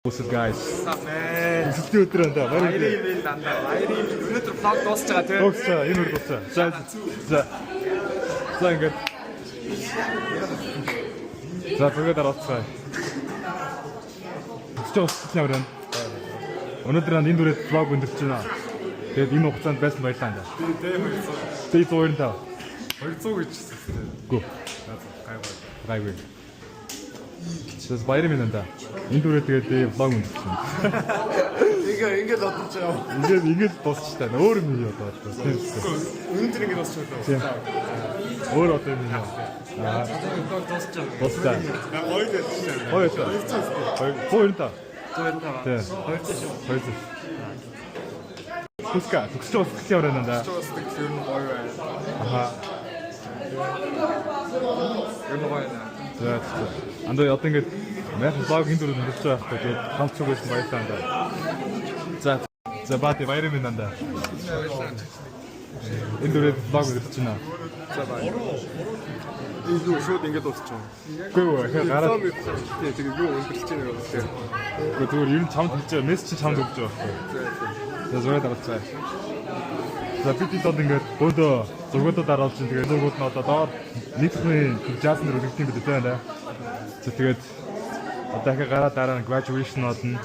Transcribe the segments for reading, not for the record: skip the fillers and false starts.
What's up guys? Өсөлтийн өдөр энэ Баярын өнөөдөр vlog дуусч байгаа тийм. дуусч байгаа. Энэ үр дуусчаа. За ингээд. За тэгээд дараацгаа. Өсөлтийн өдөр нь. Өнөөдөр энэ дүрээ vlog өндөрч байна. Тэгээд энэ хугацаанд байсан баярлалаа энэ. Тэгээд 200 гэж хэлсэн. Гү. Гайгүй. Сейчас баярын минь энэ. Энэ дүрээ тэгээд vlog өндөрч байна. Ингээд бодож байгаа. Ингээд дуусчихсан. Өөр юм юу бодож байна. Өнөөдөр ингээд дуусчихсан. Өөр одоо юм яа. Дуусчихсан. Гоё дээ. Гоё та. Хоёр. Туска, төгсч бас гэж яваад байна да. Төгсч бас гэж юм гоё байна. Аха. Юм гоё байна. За. Андаа одоо ингээд мах vlog энэ дүрээр өндөрч байгаа хэрэг тэгээд хамт байсан баярлалаа да. За бати баярын минь андаа. Энэ дүрээр vlog өндөрч байна. За баяр. Энэ шууд ингээд дуусчихсан. Үгүй ээ гараад тэгээд юу өндөрч байна гэх. Үгүй зүгээр ер нь чамд хэлж байгаа мессеж чамд өгч байгаа. За зүгээр дараацгаа. За бид одоо ингээд бөөдөө зургуудад дараалж чинь тэгээд зургууд нь одоо доор нийтхний жаасан дээр үлдэх юм бид байна. За тэгээд одоо их гараад дараа нь graduation одно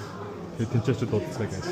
тэнцээч дуудцгаа гэж.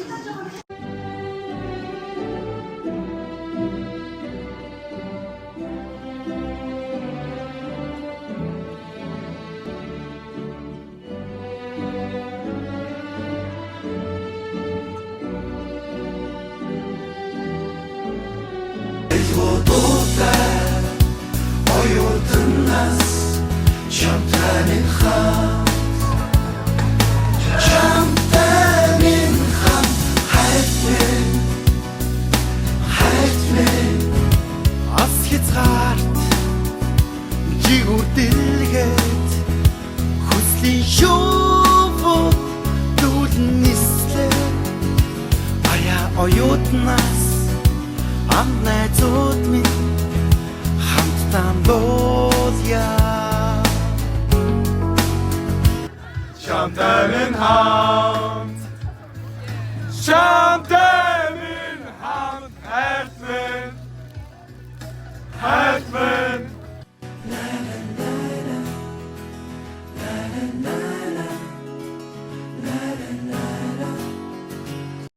Оюутнаас амнай зууд минь хамтдаа болъя. Chamтай минь хамт хайрт минь